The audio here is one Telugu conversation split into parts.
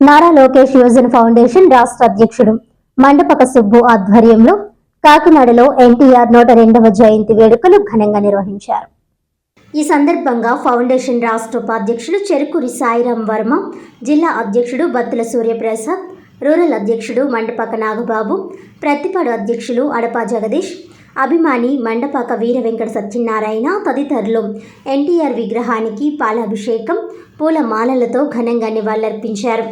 నారా లోకేష్ యువజన ఫౌండేషన్ రాష్ట్ర అధ్యక్షుడు మండపక సుబ్బు ఆధ్వర్యంలో కాకినాడలో ఎన్టీఆర్ 102వ జయంతి వేడుకలు ఘనంగా నిర్వహించారు. ఈ సందర్భంగా ఫౌండేషన్ రాష్ట్ర ఉపాధ్యక్షుడు చెరుకూరి సాయిరాం వర్మ, జిల్లా అధ్యక్షుడు బత్తుల సూర్యప్రసాద్, రూరల్ అధ్యక్షుడు మండపక నాగబాబు, ప్రతిపాడు అధ్యక్షులు అడపా జగదీష్, అభిమాని మండపాక వీర వెంకట సత్యనారాయణ తదితరులు ఎన్టీఆర్ విగ్రహానికి పాలాభిషేకం, పూల మాలలతో ఘనంగా నివాళులర్పించారు.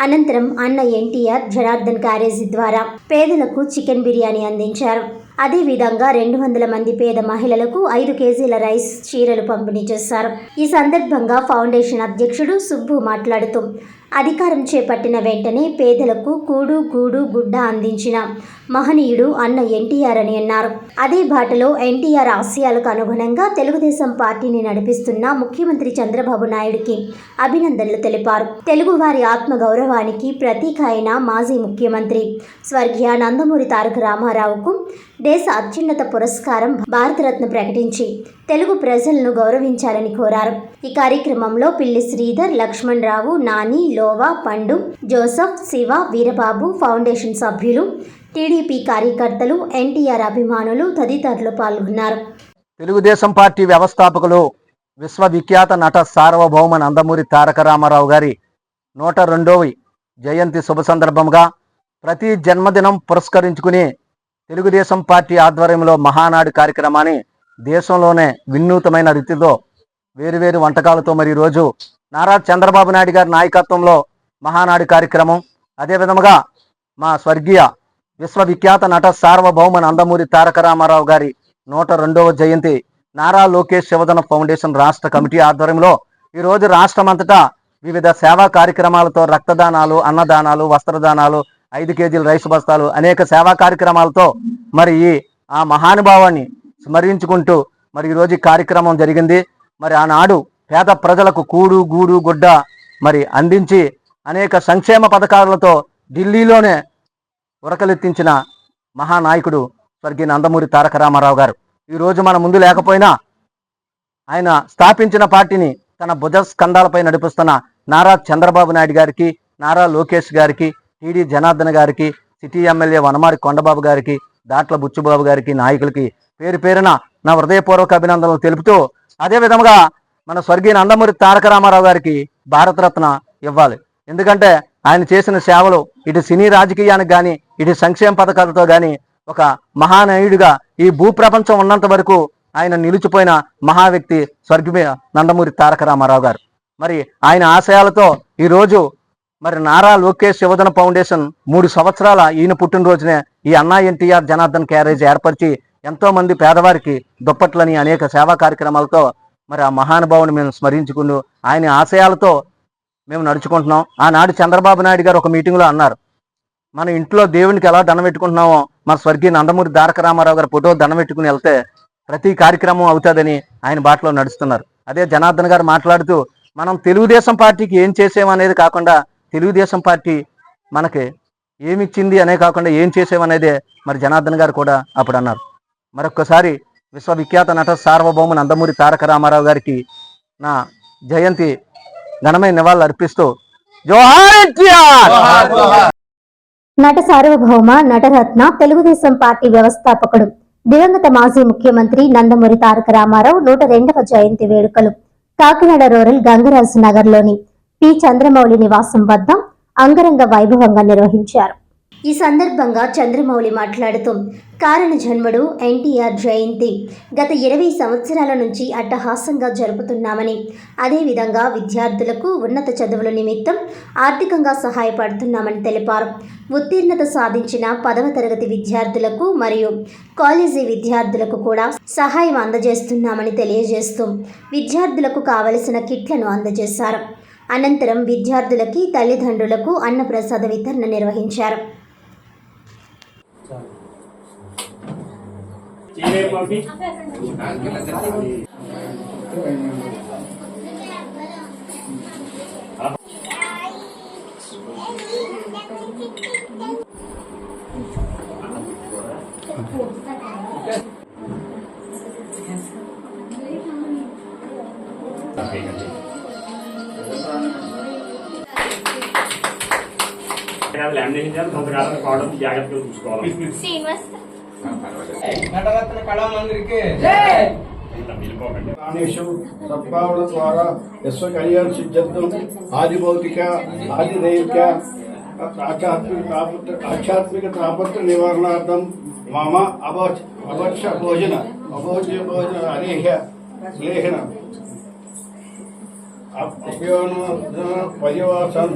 అనంతరం అన్న ఎన్టీఆర్ జనార్దన్ క్యారేజీ ద్వారా పేదలకు చికెన్ బిర్యానీ అందించారు. అదేవిధంగా 200 మంది పేద మహిళలకు 5 కేజీల రైస్, చీరలు పంపిణీ చేశారు. ఈ సందర్భంగా ఫౌండేషన్ అధ్యక్షుడు సుబ్బు మాట్లాడుతూ, అధికారం చేపట్టిన వెంటనే పేదలకు కూడు గూడు గుడ్డ అందించిన మహనీయుడు అన్న ఎన్టీఆర్ అని అన్నారు. అదే బాటలో ఎన్టీఆర్ ఆశయాలకు అనుగుణంగా తెలుగుదేశం పార్టీని నడిపిస్తున్న ముఖ్యమంత్రి చంద్రబాబు నాయుడుకి అభినందనలు తెలిపారు. తెలుగువారి ఆత్మగౌరవానికి ప్రతీక అయిన మాజీ ముఖ్యమంత్రి స్వర్గీయ నందమూరి తారక రామారావుకు దేశ అత్యున్నత పురస్కారం భారతరత్న ప్రకటించి తెలుగు ప్రజలను గౌరవించాలని కోరారు. ఈ కార్యక్రమంలో పిల్లి శ్రీధర్, లక్ష్మణ్ రావు, నాని, లోవా, పండు, జోసఫ్, శివ, వీరబాబు, ఫౌండేషన్ సభ్యులు, టీడీపీ కార్యకర్తలు, ఎన్టీఆర్ అభిమానులు తదితరులు పాల్గొన్నారు. తెలుగుదేశం పార్టీ వ్యవస్థాపకులు విశ్వవిఖ్యాత నట సార్వభౌమ నందమూరి తారక రామారావు గారి 102వ జయంతి శుభ సందర్భంగా ప్రతి జన్మదినం పురస్కరించుకుని తెలుగుదేశం పార్టీ ఆధ్వర్యంలో మహానాడు కార్యక్రమాన్ని దేశంలోనే వినూతమైన రీతిలో వేరువేరు వంటకాలతో మరి రోజు నారా చంద్రబాబు నాయుడు గారి నాయకత్వంలో మహానాడు కార్యక్రమం, అదేవిధంగా మా స్వర్గీయ విశ్వవిఖ్యాత నట సార్వభౌమ నందమూరి తారక రామారావు గారి 102వ జయంతి నారా లోకేష్ యువజన ఫౌండేషన్ రాష్ట్ర కమిటీ ఆధ్వర్యంలో ఈరోజు రాష్ట్రమంతటా వివిధ సేవా కార్యక్రమాలతో రక్తదానాలు, అన్నదానాలు, వస్త్రదానాలు, 5 కేజీల రైసు బస్తాలు, అనేక సేవా కార్యక్రమాలతో మరి ఆ మహానుభావాన్ని స్మరించుకుంటూ మరి ఈరోజు కార్యక్రమం జరిగింది. మరి ఆనాడు పేద ప్రజలకు కూడు గూడు గుడ్డ మరి అందించి అనేక సంక్షేమ పథకాలతో ఢిల్లీలోనే ఉరకలెత్తించిన మహానాయకుడు స్వర్గీయ నందమూరి తారక రామారావు గారు ఈరోజు మన ముందు లేకపోయినా ఆయన స్థాపించిన పార్టీని తన భుజ స్కంధాలపై నడిపిస్తున్న నారా చంద్రబాబు నాయుడు గారికి, నారా లోకేష్ గారికి, టీడీ జనార్దన్ గారికి, సిటీ ఎమ్మెల్యే వనమాడి కొండబాబు గారికి, దాట్ల బుచ్చుబాబు గారికి, నాయకులకి పేరు పేరున నా హృదయపూర్వక అభినందనలు తెలుపుతూ, అదేవిధంగా మన స్వర్గీయ నందమూరి తారక రామారావు గారికి భారతరత్న ఇవ్వాలి. ఎందుకంటే ఆయన చేసిన సేవలు ఇటు సినీ రాజకీయానికి కానీ, ఇటు సంక్షేమ పథకాలతో కానీ ఒక మహానీయుడిగా ఈ భూప్రపంచం ఉన్నంత వరకు ఆయన నిలిచిపోయిన మహా వ్యక్తి స్వర్గీయ నందమూరి తారక రామారావు గారు. మరి ఆయన ఆశయాలతో ఈరోజు మరి నారా లోకేష్ యువజన ఫౌండేషన్ 3 సంవత్సరాల ఈయన పుట్టినరోజునే ఈ అన్నా ఎన్టీఆర్ జనార్దన్ క్యారేజ్ ఏర్పరిచి ఎంతో మంది పేదవారికి దుప్పట్లని అనేక సేవా కార్యక్రమాలతో మరి ఆ మహానుభావుని మేము స్మరించుకుంటూ ఆయన ఆశయాలతో మేము నడుచుకుంటున్నాం. ఆనాడు చంద్రబాబు నాయుడు గారు ఒక మీటింగ్లో అన్నారు, మన ఇంట్లో దేవునికి ఎలా దండం పెట్టుకుంటున్నామో మన స్వర్గీయ నందమూరి తారక రామారావు గారి ఫోటో దండం పెట్టుకుని వెళ్తే ప్రతి కార్యక్రమం అవుతుందని ఆయన బాటలో నడుస్తున్నారు. అదే జనార్దన్ గారు మాట్లాడుతూ, మనం తెలుగుదేశం పార్టీకి ఏం చేసామనేది కాకుండా తెలుగుదేశం పార్టీ మనకి ఏమిచ్చింది అనే కాకుండా ఏం చేసామనేదే మరి జనార్దన్ గారు కూడా అప్పుడు అన్నారు. మరొక్కసారి విశ్వవిఖ్యాత నట సార్వభౌమ నందమూరి తారక రామారావు గారికి నా జయంతి ఘనమైన నివాళులు అర్పిస్తూ జోహార్ ఎన్టీఆర్. నట సార్వభౌమ నటరత్న తెలుగుదేశం పార్టీ వ్యవస్థాపకుడు దివంగత మాజీ ముఖ్యమంత్రి నందమూరి తారక రామారావు 102వ జయంతి వేడుకలు కాకినాడ రూరల్ గంగరాజు నగర్లోని పి చంద్రమౌళి నివాసం వద్ద అంగరంగ వైభవంగా నిర్వహించారు. ఈ సందర్భంగా చంద్రమౌళి మాట్లాడుతూ, కారణ జన్ముడు ఎన్టీఆర్ జయంతి గత 20 సంవత్సరాల నుంచి అట్టహాసంగా జరుపుతున్నామని, అదేవిధంగా విద్యార్థులకు ఉన్నత చదువుల నిమిత్తం ఆర్థికంగా సహాయపడుతున్నామని తెలిపారు. ఉత్తీర్ణత సాధించిన 10వ తరగతి విద్యార్థులకు మరియు కాలేజీ విద్యార్థులకు కూడా సహాయం అందజేస్తున్నామని తెలియజేస్తూ విద్యార్థులకు కావలసిన కిట్లను అందజేశారు. అనంతరం విద్యార్థులకి, తల్లిదండ్రులకు అన్నప్రసాద వితరణ నిర్వహించారు. లామినేషన్ చేయాలి, కొంతకాలం కావడం జాగ్రత్తగా చూసుకోవాలి. నటరత్న కళామందిరికి సద్భావన ద్వారా విశ్వ కళ్యాణ సిద్ధ్యర్థం ఆది భౌతిక ఆది దైవిక ఆధ్యాత్మిక తాపత్ర నివారణార్థం మమ అభక్ష భోజన అనేహ లేహన పర్యవాసాన్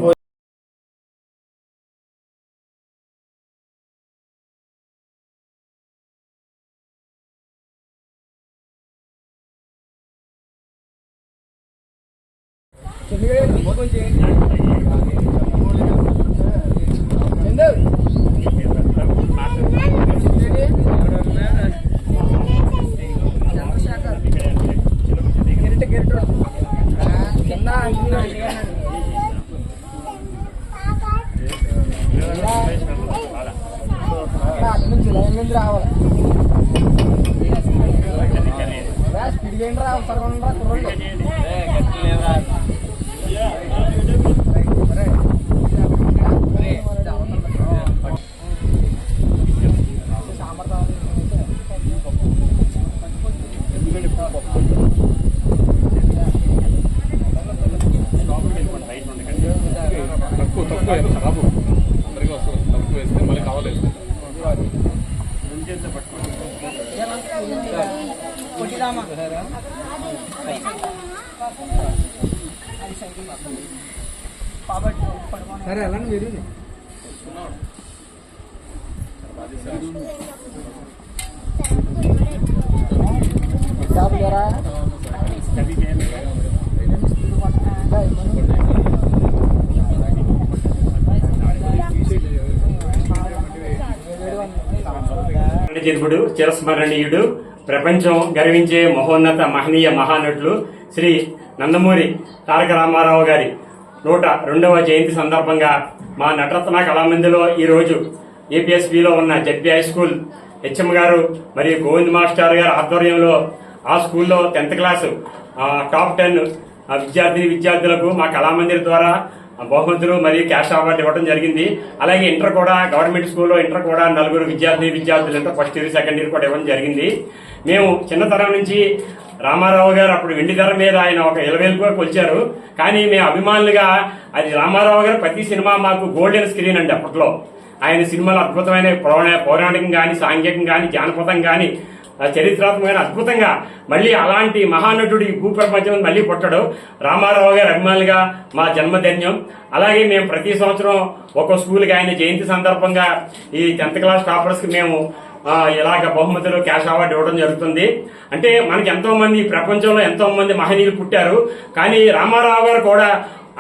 సరే అలా మీరు జన్ముడు చిరస్మరణీయుడు ప్రపంచం గర్వించే మహోన్నత మహనీయ మహానటులు శ్రీ నందమూరి తారక రామారావు గారి 102వ జయంతి సందర్భంగా మా నటరత్న కళామందిలో ఈరోజు ఏపీఎస్బిలో ఉన్న జడ్పీ హై స్కూల్ హెచ్ఎం గారు మరియు గోవింద్ మాస్టర్ గారి ఆధ్వర్యంలో ఆ స్కూల్లో 10th క్లాసు టాప్ 10 విద్యార్థులకు మా కళామందిర్ ద్వారా బహుమతులు మరియు క్యాష్ అవార్డు ఇవ్వడం జరిగింది. అలాగే ఇంటర్ కూడా గవర్నమెంట్ స్కూల్లో ఇంటర్ కూడా 4 విద్యార్థులు ఫస్ట్ ఇయర్ సెకండ్ ఇయర్ కూడా ఇవ్వడం జరిగింది. మేము చిన్నతనం నుంచి రామారావు గారు అప్పుడు వెండి తెర మీద ఆయన ఒక ఇలవేలుగా కొలిచారు. కానీ మేము అభిమానులుగా అది రామారావు గారు ప్రతి సినిమా మాకు గోల్డెన్ స్క్రీన్ అండి. అప్పట్లో ఆయన సినిమాలు అద్భుతమైన పౌరాణికం కానీ, సాంఘికం కానీ, జానపదం కానీ, చరిత్రాత్మకమైన అద్భుతంగా మళ్ళీ అలాంటి మహానటుడు ఈ భూప్రపంచం మళ్ళీ పుట్టడు. రామారావు గారి అభిమానులుగా మా జన్మధన్యం. అలాగే మేము ప్రతి సంవత్సరం ఒక స్కూల్కి ఆయన జయంతి సందర్భంగా ఈ 10th క్లాస్ టాపర్స్ కి మేము ఇలాగ బహుమతులు క్యాష్ అవార్డు ఇవ్వడం జరుగుతుంది. అంటే మనకి ఎంతో మంది ప్రపంచంలో ఎంతో మంది మహనీయులు పుట్టారు. కానీ రామారావు గారు కూడా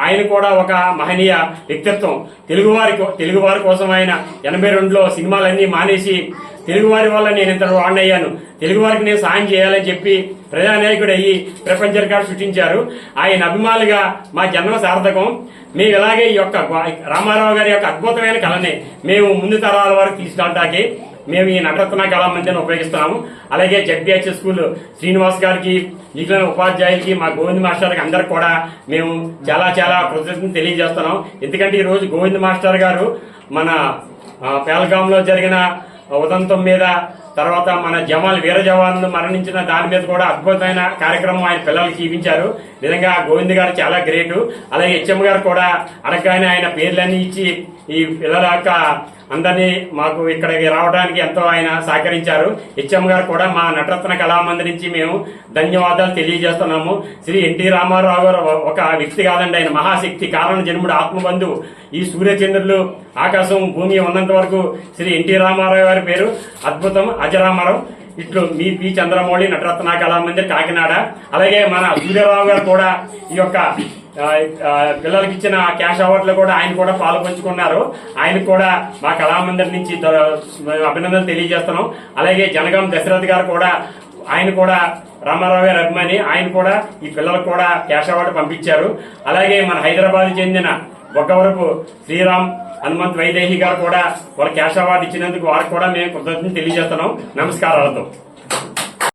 ఆయన కూడా ఒక మహనీయ వ్యక్తిత్వం. తెలుగువారి కోసం ఆయన 82లో సినిమాలన్నీ మానేసి తెలుగువారి వల్ల నేను ఇంత వాడినయ్యాను, తెలుగువారికి నేను సాయం చేయాలని చెప్పి ప్రజానాయకుడు అయ్యి ప్రపంచ రికార్డు సృష్టించారు. ఆయన అభిమానులుగా మా జన్మ సార్థకం. మేము ఇలాగే ఈ యొక్క రామారావు గారి యొక్క అద్భుతమైన కళని మేము ముందు తరాల వరకు తీసుకెళ్ళడానికి మేము ఈ నటరత్న కళామందిని ఉపయోగిస్తున్నాము. అలాగే జడ్పీహెచ్ స్కూల్ శ్రీనివాస్ గారికి, మిగిలిన ఉపాధ్యాయులకి, మా గోవింద్ మాస్టర్ అందరికి కూడా మేము చాలా చాలా కృతజ్ఞతలు తెలియజేస్తున్నాం. ఎందుకంటే ఈ రోజు గోవింద్ మాస్టర్ గారు మన పేల్గాంలో జరిగిన ఉదంతం మీద, తర్వాత మన వీర జవాన్లు మరణించిన దాని మీద కూడా అద్భుతమైన కార్యక్రమం ఆయన పిల్లలకి చూపించారు. నిజంగా గోవింద్ గారు చాలా గ్రేటు. అలాగే హెచ్ఎం గారు కూడా అడగగానే ఆయన పేర్లన్నీ ఇచ్చి ఈ పిల్లల యొక్క అందరినీ మాకు ఇక్కడికి రావడానికి ఎంతో ఆయన సహకరించారు. హెచ్ఎం గారు కూడా మా నటరత్న కళామంది నుంచి మేము ధన్యవాదాలు తెలియజేస్తున్నాము. శ్రీ ఎన్టీ రామారావు గారు ఒక వ్యక్తి కాదండి, ఆయన మహాశక్తి, కారణ జన్ముడు, ఆత్మబంధువు. ఈ సూర్యచంద్రులు, ఆకాశం, భూమి ఉన్నంత వరకు శ్రీ ఎన్టీ రామారావు గారి పేరు అద్భుతం, అజరామరం. ఇట్లు మీ పి చంద్రమౌళి, నటరత్న కళామందిర్, కాకినాడ. అలాగే మన సూర్యరావు గారు కూడా ఈ యొక్క పిల్లలకి ఇచ్చిన క్యాష్ అవార్డులో కూడా ఆయన కూడా పాలు పంచుకున్నారు. ఆయనకు కూడా మా కళామందిర్ నుంచి అభినందనలు తెలియజేస్తున్నాం. అలాగే జనగాం దశరథ్ గారు కూడా, ఆయన కూడా రామారావు గారి అభిమాని, ఆయన కూడా ఈ పిల్లలకు కూడా క్యాష్ అవార్డు పంపించారు. అలాగే మన హైదరాబాద్ చెందిన బొగ్గవరపు శ్రీరామ్ హనుమంత్ వైదేహి గారు కూడా వాళ్ళ క్యాష్ అవార్డు ఇచ్చినందుకు వారికి కూడా మేము కృతజ్ఞతలు తెలియజేస్తున్నాం. నమస్కారాలతో.